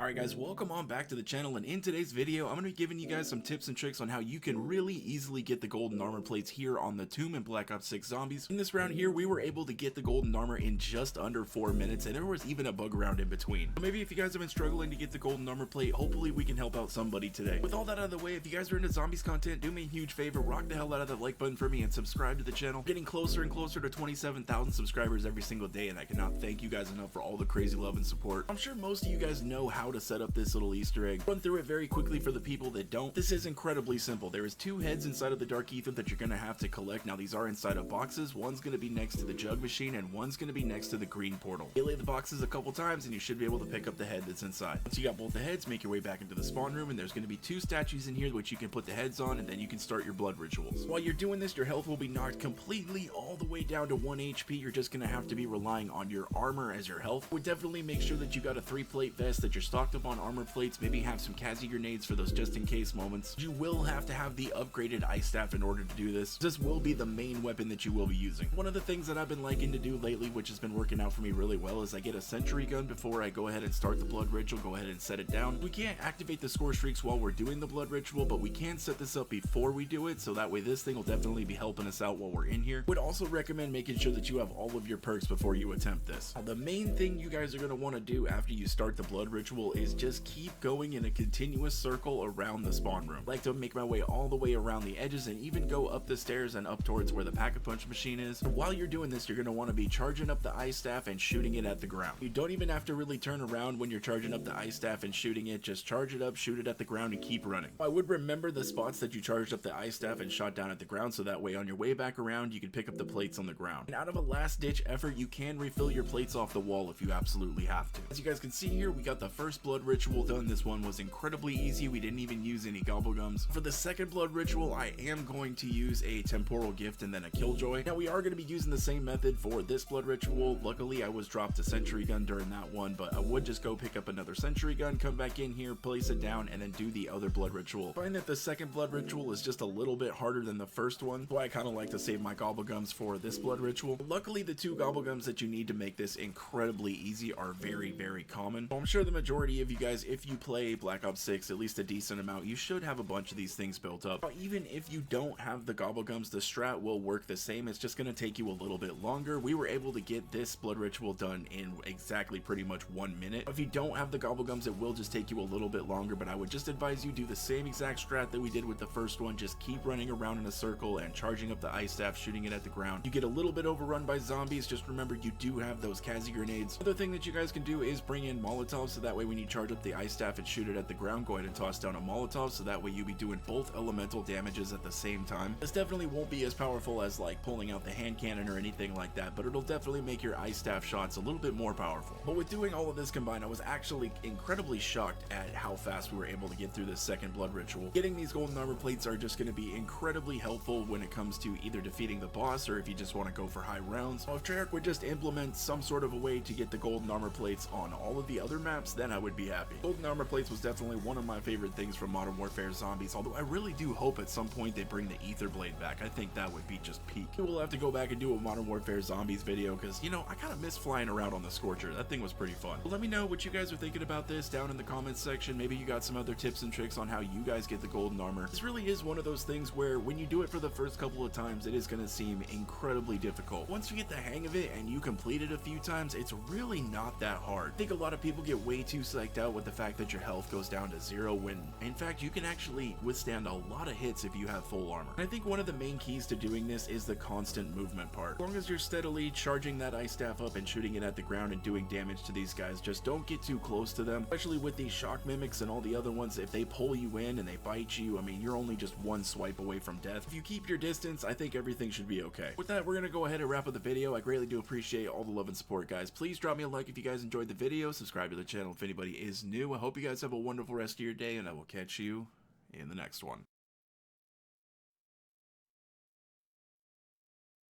Alright guys, welcome on back to the channel, and in today's video I'm going to be giving you guys some tips and tricks on how you can really easily get the golden armor plates here on the Tomb in Black Ops 6 Zombies. In this round here, we were able to get the golden armor in just under 4 minutes, and there was even a bug round in between. So maybe if you guys have been struggling to get the golden armor plate, hopefully we can help out somebody today. With all that out of the way, if you guys are into zombies content, do me a huge favor, rock the hell out of that like button for me and subscribe to the channel. Getting closer and closer to 27,000 subscribers every single day, and I cannot thank you guys enough for all the crazy love and support. I'm sure most of you guys know how to set up this little Easter egg. Run through it very quickly for the people that don't. This is incredibly simple. There is 2 heads inside of the dark ether that you're going to have to collect. Now these are inside of boxes. One's going to be next to the jug machine and one's going to be next to the green portal. You lay the boxes a couple times and you should be able to pick up the head that's inside. Once you got both the heads, make your way back into the spawn room, and there's going to be 2 statues in here which you can put the heads on, and then you can start your blood rituals. While you're doing this, your health will be knocked completely all the way down to 1 HP. You're just going to have to be relying on your armor as your health. Would definitely make sure that you got a 3-plate vest, that you're stocked up on armor plates, maybe have some Kazi grenades for those just in case moments. You will have to have the upgraded ice staff in order to do this. This will be the main weapon that you will be using. One of the things that I've been liking to do lately, which has been working out for me really well, is I get a sentry gun before I go ahead and start the blood ritual, go ahead and set it down. We can't activate the score streaks while we're doing the blood ritual, but we can set this up before we do it, so that way this thing will definitely be helping us out while we're in here. Would also recommend making sure that you have all of your perks before you attempt this. Now, the main thing you guys are going to want to do after you start the blood ritual is just keep going in a continuous circle around the spawn room. I like to make my way all the way around the edges and even go up the stairs and up towards where the pack-a-punch machine is. And while you're doing this, you're going to want to be charging up the ice staff and shooting it at the ground. You don't even have to really turn around when you're charging up the ice staff and shooting it. Just charge it up, shoot it at the ground, and keep running. I would remember the spots that you charged up the ice staff and shot down at the ground, so that way on your way back around you can pick up the plates on the ground. And out of a last-ditch effort, you can refill your plates off the wall if you absolutely have to. As you guys can see here, we got the first blood ritual done. This one was incredibly easy. We didn't even use any gobblegums. For the second blood ritual, I am going to use a temporal gift and then a killjoy. Now we are going to be using the same method for this blood ritual. Luckily I was dropped a sentry gun during that one, but I would just go pick up another sentry gun, come back in here, place it down, and then do the other blood ritual. I find that the second blood ritual is just a little bit harder than the first one, so I kind of like to save my gobblegums for this blood ritual. Luckily the 2 gobblegums that you need to make this incredibly easy are very common. So I'm sure the majority of you guys, if you play Black Ops 6 at least a decent amount, you should have a bunch of these things built up. Now, even if you don't have the gobblegums, the strat will work the same. It's just going to take you a little bit longer. We were able to get this blood ritual done in exactly pretty much 1 minute. If you don't have the gobblegums, it will just take you a little bit longer, but I would just advise you do the same exact strat that we did with the first one. Just keep running around in a circle and charging up the ice staff, shooting it at the ground. You get a little bit overrun by zombies, just remember you do have those Kazi grenades. Another thing that you guys can do is bring in Molotovs, so that way when you charge up the ice staff and shoot it at the ground, go ahead and toss down a Molotov, so that way you'll be doing both elemental damages at the same time. This definitely won't be as powerful as like pulling out the hand cannon or anything like that, but it'll definitely make your ice staff shots a little bit more powerful. But with doing all of this combined, I was actually incredibly shocked at how fast we were able to get through this second blood ritual. Getting these golden armor plates are just going to be incredibly helpful when it comes to either defeating the boss or if you just want to go for high rounds. So if Treyarch would just implement some sort of a way to get the golden armor plates on all of the other maps, then I would be happy. Golden armor plates was definitely one of my favorite things from Modern Warfare Zombies, although I really do hope at some point they bring the ether blade back. I think that would be just peak. We'll have to go back and do a Modern Warfare Zombies video because, you know, I kind of miss flying around on the Scorcher. That thing was pretty fun. But let me know what you guys are thinking about this down in the comments section. Maybe you got some other tips and tricks on how you guys get the golden armor. This really is one of those things where when you do it for the first couple of times, it is going to seem incredibly difficult. Once you get the hang of it and you complete it a few times, it's really not that hard. I think a lot of people get way too psyched out with the fact that your health goes down to 0 when in fact you can actually withstand a lot of hits if you have full armor. And I think one of the main keys to doing this is the constant movement part. As long as you're steadily charging that ice staff up and shooting it at the ground and doing damage to these guys, just don't get too close to them, especially with these shock mimics and all the other ones. If they pull you in and they bite you, I mean, you're only just 1 swipe away from death. If you keep your distance, I think everything should be okay. With that, we're gonna go ahead and wrap up the video. I greatly do appreciate all the love and support, guys. Please drop me a like if you guys enjoyed the video, subscribe to the channel if anybody is new. I hope you guys have a wonderful rest of your day, and I will catch you in the next one.